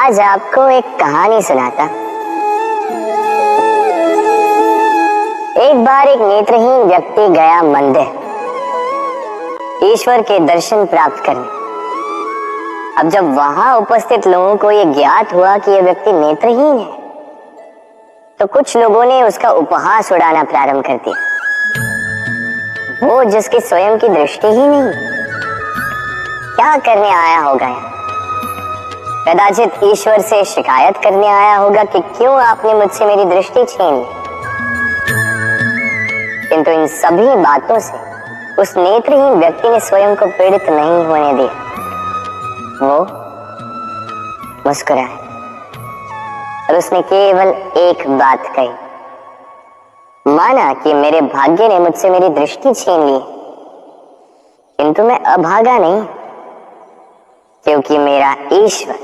आज आपको एक कहानी सुनाता। एक बार एक नेत्रहीन व्यक्ति गया मंदिर ईश्वर के दर्शन प्राप्त करने। अब जब वहां उपस्थित लोगों को यह ज्ञात हुआ कि यह व्यक्ति नेत्रहीन है, तो कुछ लोगों ने उसका उपहास उड़ाना प्रारंभ कर दिया। वो जिसकी स्वयं की दृष्टि ही नहीं, क्या करने आया होगा? कदाचित ईश्वर से शिकायत करने आया होगा कि क्यों आपने मुझसे मेरी दृष्टि छीन ली। किंतु इन सभी बातों से उस नेत्रहीन व्यक्ति ने स्वयं को पीड़ित नहीं होने दिया। वो मुस्कुराया और उसने केवल एक बात कही, माना कि मेरे भाग्य ने मुझसे मेरी दृष्टि छीन ली, किंतु मैं अभागा नहीं, क्योंकि मेरा ईश्वर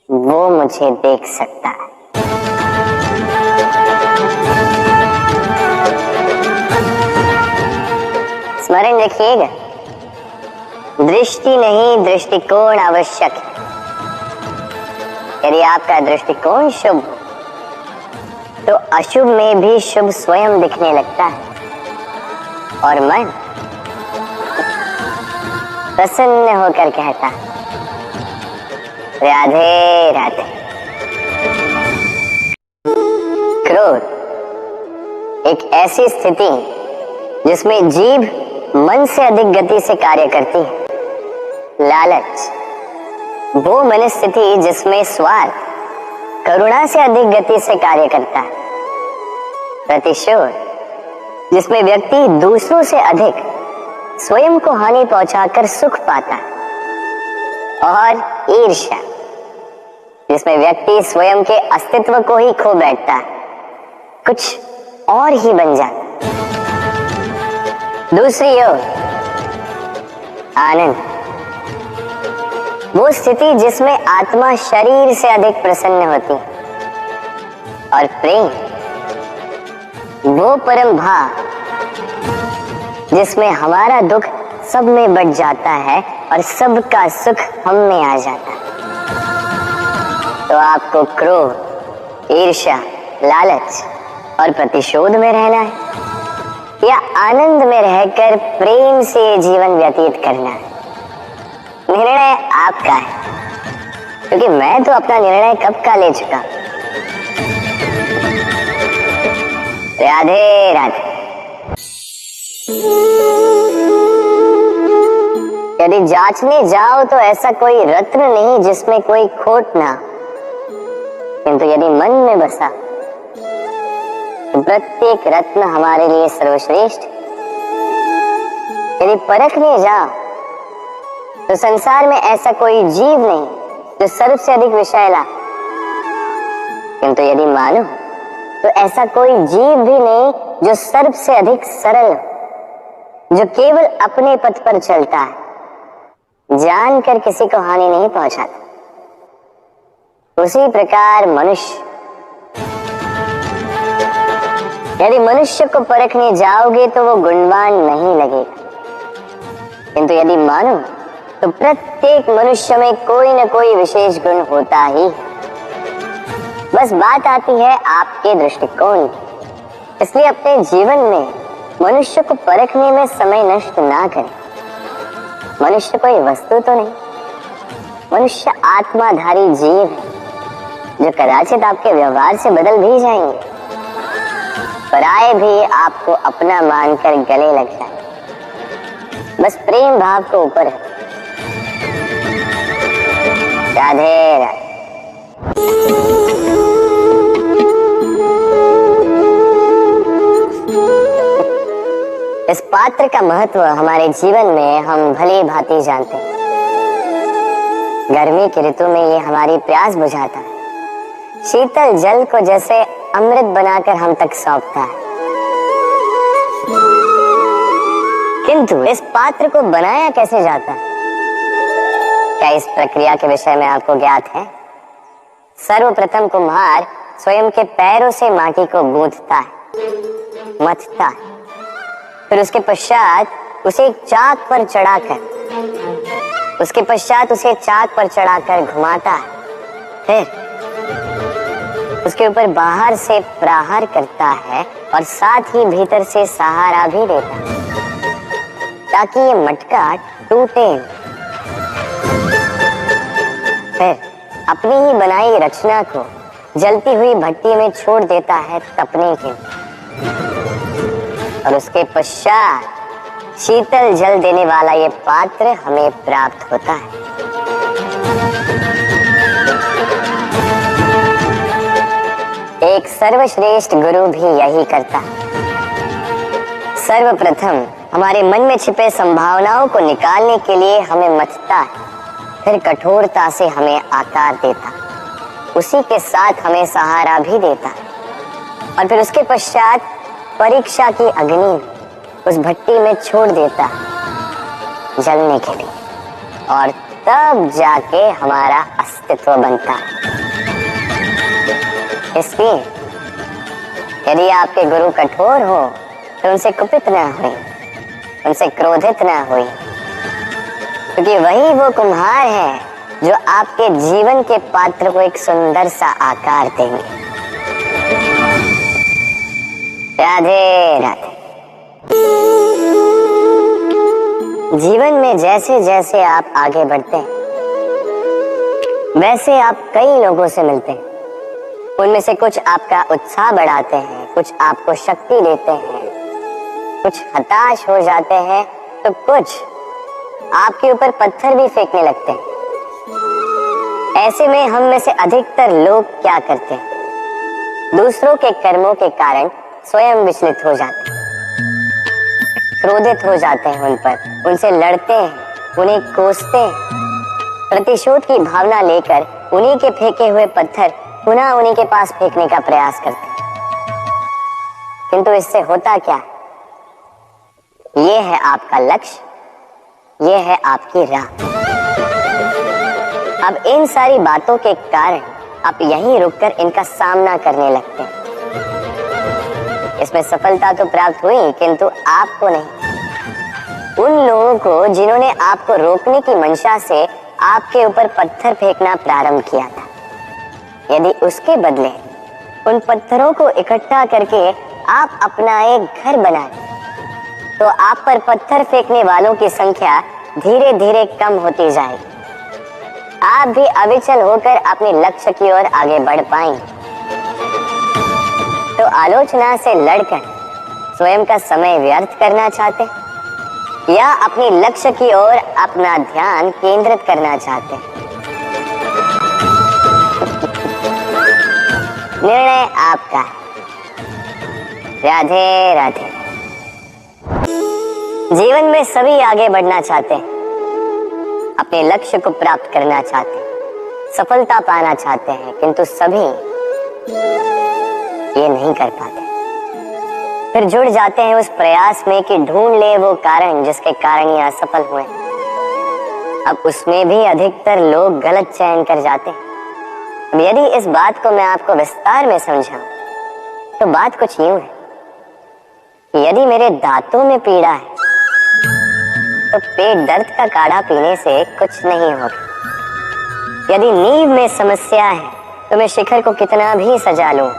वो मुझे देख सकता है। स्मरण रखिएगा, दृष्टि नहीं दृष्टिकोण आवश्यक है। यदि आपका दृष्टिकोण शुभ हो तो अशुभ में भी शुभ स्वयं दिखने लगता है और मन प्रसन्न होकर कहता है, राधे राधे। क्रोध एक ऐसी स्थिति जिसमें जीभ मन से अधिक गति से कार्य करती है। लालच वो मनस्थिति जिसमें स्वार्थ करुणा से अधिक गति से कार्य करता है। प्रतिशोध जिसमें व्यक्ति दूसरों से अधिक स्वयं को हानि पहुंचाकर सुख पाता है। और ईर्ष्या जिसमें व्यक्ति स्वयं के अस्तित्व को ही खो बैठता है, कुछ और ही बन जाता है। दूसरी ओर आनंद वो स्थिति जिसमें आत्मा शरीर से अधिक प्रसन्न होती है। और प्रेम वो परम भाव जिसमें हमारा दुख सब में बढ़ जाता है और सबका सुख हम में आ जाता है। तो आपको क्रोध, ईर्ष्या, लालच और प्रतिशोध में रहना है या आनंद में रहकर प्रेम से जीवन व्यतीत करना है? निर्णय आपका है, क्योंकि मैं तो अपना निर्णय कब का ले चुका। राधे राधे। यदि जांचने जाओ तो ऐसा कोई रत्न नहीं जिसमें कोई खोट ना, किंतु यदि मन में बसा तो प्रत्येक रत्न हमारे लिए सर्वश्रेष्ठ। यदि परखने जाओ तो संसार में ऐसा कोई जीव नहीं जो सर्व से अधिक विषैला, किंतु यदि मानो तो ऐसा कोई जीव भी नहीं जो सर्व से अधिक सरल, जो केवल अपने पथ पर चलता है, जानकर किसी को हानि नहीं पहुंचाता। उसी प्रकार मनुष्य, यदि मनुष्य को परखने जाओगे तो वो गुणवान नहीं लगेगा, किंतु यदि मानो तो प्रत्येक मनुष्य में कोई न कोई विशेष गुण होता ही है। बस बात आती है आपके दृष्टिकोण की। इसलिए अपने जीवन में मनुष्य को परखने में समय नष्ट ना करें। मनुष्य कोई वस्तु तो नहीं, मनुष्य आत्माधारी जीव है जो कदाचित आपके व्यवहार से बदल भी जाएंगे, पराये भी आपको अपना मानकर गले लग जाए। बस प्रेम भाव को ऊपर है। राधे राधे। इस पात्र का महत्व हमारे जीवन में हम भली भांति जानते हैं। गर्मी की ऋतु में ये हमारी प्यास बुझाता है, शीतल जल को जैसे अमृत बनाकर हम तक सौंपता है। किंतु इस पात्र को बनाया कैसे जाता है? क्या इस प्रक्रिया के विषय में आपको ज्ञात है? सर्वप्रथम कुम्हार स्वयं के पैरों से माटी को गूंथता है, मथता है, फिर उसके पश्चात उसे एक चाक पर चढ़ाकर उसके पश्चात उसे चाक पर चढ़ाकर घुमाता है, फिर उसके ऊपर बाहर से प्रहार करता है और साथ ही भीतर से सहारा भी देता है ताकि ये मटका टूटे। फिर अपनी ही बनाई रचना को जलती हुई भट्टी में छोड़ देता है तपने के लिए और उसके पश्चात शीतल जल देने वाला ये पात्र हमें प्राप्त होता है। एक सर्वश्रेष्ठ गुरु भी यही करता है। सर्वप्रथम हमारे मन में छिपे संभावनाओं को निकालने के लिए हमें मथता है, फिर कठोरता से हमें आकार देता, उसी के साथ हमें सहारा भी देता और फिर उसके पश्चात परीक्षा की अग्नि में उस भट्टी में छोड़ देता जलने के लिए और तब जाके हमारा अस्तित्व बनता है। इसलिए यदि आपके गुरु कठोर हो तो उनसे कुपित ना हुए, उनसे क्रोधित ना हुए, क्योंकि वही वो कुम्हार है जो आपके जीवन के पात्र को एक सुंदर सा आकार देंगे। राधे राधे। जीवन में जैसे जैसे आप आगे बढ़ते हैं वैसे आप कई लोगों से मिलते हैं। उनमें से कुछ आपका उत्साह बढ़ाते हैं, कुछ आपको शक्ति देते हैं, कुछ हताश हो जाते हैं तो कुछ आपके ऊपर पत्थर भी फेंकने लगते हैं। ऐसे में हम में से अधिकतर लोग क्या करते हैं? दूसरों के कर्मों के कारण स्वयं विचलित हो जाते हैं, क्रोधित हो जाते हैं उन पर, उनसे लड़ते हैं, उन्हें कोसते हैं, प्रतिशोध की भावना लेकर उन्हीं के फेंके हुए पत्थर पुनः उन्हीं के पास फेंकने का प्रयास करते हैं। किंतु इससे होता क्या? ये है आपका लक्ष्य, ये है आपकी राह। अब इन सारी बातों के कारण आप यहीं रुककर इनका सामना करने लगते हैं। इसमें सफलता तो प्राप्त हुई किंतु आपको नहीं। उन लोगों को जिन्होंने आपको रोकने की मंशा से आपके ऊपर पत्थर फेंकना प्रारंभ किया था, यदि उसके बदले उन पत्थरों को इकट्ठा करके आप अपना एक घर बनाएं, तो आप पर पत्थर फेंकने वालों की संख्या धीरे धीरे कम होती जाएगी। आप भी अविचल होकर अपने लक्ष्य की ओर आगे बढ़ पाएंगे। तो आलोचना से लड़कर स्वयं का समय व्यर्थ करना चाहते या अपने लक्ष्य की ओर अपना ध्यान केंद्रित करना चाहते हैं? निर्णय आपका है। राधे राधे। जीवन में सभी आगे बढ़ना चाहते हैं, अपने लक्ष्य को प्राप्त करना चाहते हैं, सफलता पाना चाहते हैं, किंतु सभी ये नहीं कर पाते। फिर जुड़ जाते हैं उस प्रयास में कि ढूंढ ले वो कारण जिसके कारण ये असफल हुए। अब उसमें भी अधिकतर लोग गलत चयन कर जाते हैं। अब यदि इस बात को मैं आपको विस्तार में समझाऊं तो बात कुछ यूं है कि यदि मेरे दांतों में पीड़ा है तो पेट दर्द का काढ़ा पीने से कुछ नहीं होगा। यदि नींव में समस्या है तो मैं शिखर को कितना भी सजा लूं,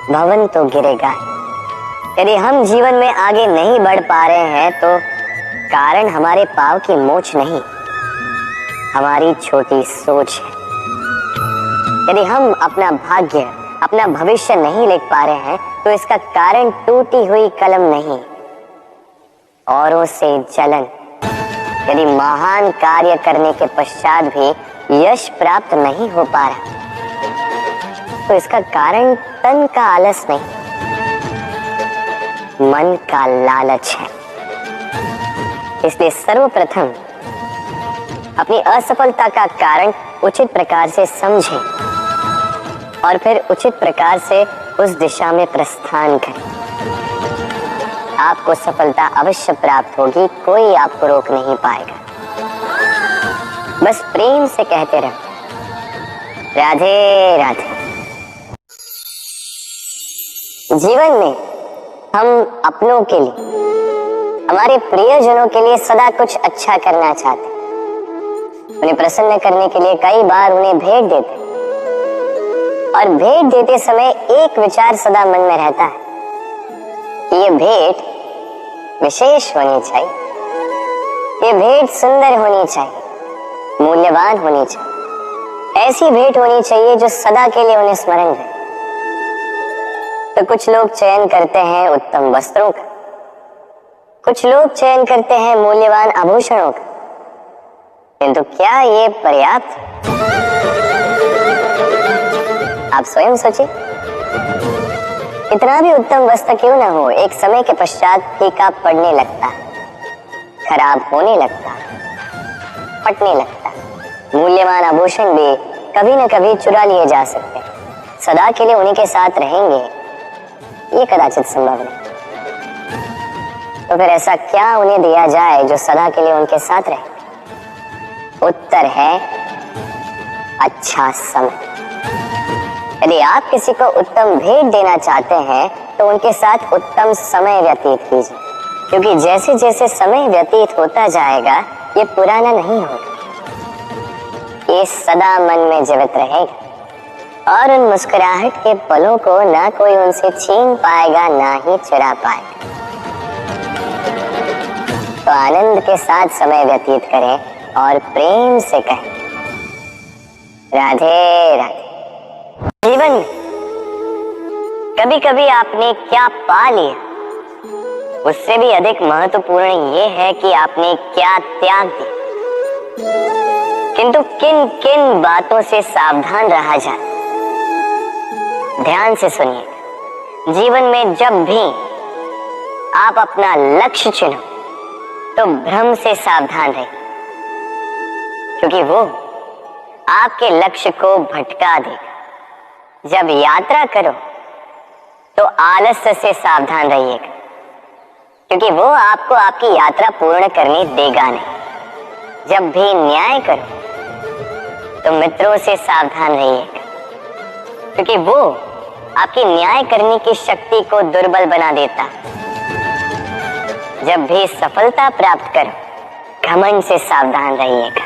भवन तो गिरेगा। यदि हम जीवन में आगे नहीं बढ़ पा रहे हैं तो कारण हमारे पांव की मोच नहीं, हमारी छोटी सोच है। यदि हम अपना भाग्य, अपना भविष्य नहीं लिख पा रहे हैं तो इसका कारण टूटी हुई कलम नहीं, औरों से जलन। यदि महान कार्य करने के पश्चात भी यश प्राप्त नहीं हो पा रहा तो इसका कारण तन का आलस नहीं, मन का लालच है। इसलिए सर्वप्रथम अपनी असफलता का कारण उचित प्रकार से समझें और फिर उचित प्रकार से उस दिशा में प्रस्थान करें। आपको सफलता अवश्य प्राप्त होगी, कोई आपको रोक नहीं पाएगा। बस प्रेम से कहते रहो, राधे राधे। जीवन में हम अपनों के लिए, हमारे प्रियजनों के लिए सदा कुछ अच्छा करना चाहते हैं, उन्हें प्रसन्न करने के लिए कई बार उन्हें भेंट देते, और भेंट देते समय एक विचार सदा मन में रहता है कि ये भेंट विशेष होनी चाहिए, ये भेंट सुंदर होनी चाहिए, मूल्यवान होनी चाहिए, ऐसी भेंट होनी चाहिए जो सदा के लिए उन्हें स्मरण रहे। तो कुछ लोग चयन करते हैं उत्तम वस्त्रों का, कुछ लोग चयन करते हैं मूल्यवान आभूषणों का, किंतु क्या ये पर्याप्त? आप स्वयं सोचिए, इतना भी उत्तम वस्त्र क्यों न हो, एक समय के पश्चात फीका पड़ने लगता है, खराब होने लगता है, फटने लगता है। मूल्यवान आभूषण भी कभी न कभी चुरा लिए जा सकते हैं, सदा के लिए उन्हीं के साथ रहेंगे ये कदाचित संभव नहीं। तो फिर ऐसा क्या उन्हें दिया जाए जो सदा के लिए उनके साथ रहे? उत्तर है अच्छा समय। यदि आप किसी को उत्तम भेंट देना चाहते हैं तो उनके साथ उत्तम समय व्यतीत कीजिए, क्योंकि जैसे जैसे समय व्यतीत होता जाएगा ये पुराना नहीं होगा, ये सदा मन में जीवित रहेगा और उन मुस्कुराहट के पलों को ना कोई उनसे छीन पाएगा ना ही चुरा पाएगा। तो आनंद के साथ समय व्यतीत करें और प्रेम से कहें राधे राधे। जीवन में कभी कभी आपने क्या पा लिया, उससे भी अधिक महत्वपूर्ण यह है कि आपने क्या त्याग दिया। किंतु किन किन बातों से सावधान रहा जाए, ध्यान से सुनिए। जीवन में जब भी आप अपना लक्ष्य चुनो तो भ्रम से सावधान रहिए, क्योंकि वो आपके लक्ष्य को भटका देगा। जब यात्रा करो तो आलस्य से सावधान रहिएगा, क्योंकि वो आपको आपकी यात्रा पूर्ण करने देगा नहीं। जब भी न्याय करो तो मित्रों से सावधान रहिएगा, क्योंकि वो आपकी न्याय करने की शक्ति को दुर्बल बना देता। जब भी सफलता प्राप्त करो घमंड से सावधान रहिएगा,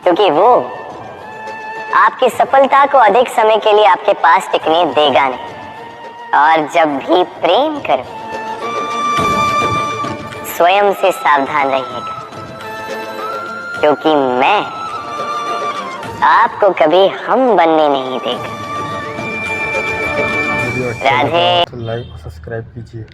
क्योंकि वो आपकी सफलता को अधिक समय के लिए आपके पास टिकने देगा नहीं। और जब भी प्रेम करो स्वयं से सावधान रहिएगा, क्योंकि मैं आपको कभी हम बनने नहीं देगा। राधे। लाइक और सब्सक्राइब कीजिए।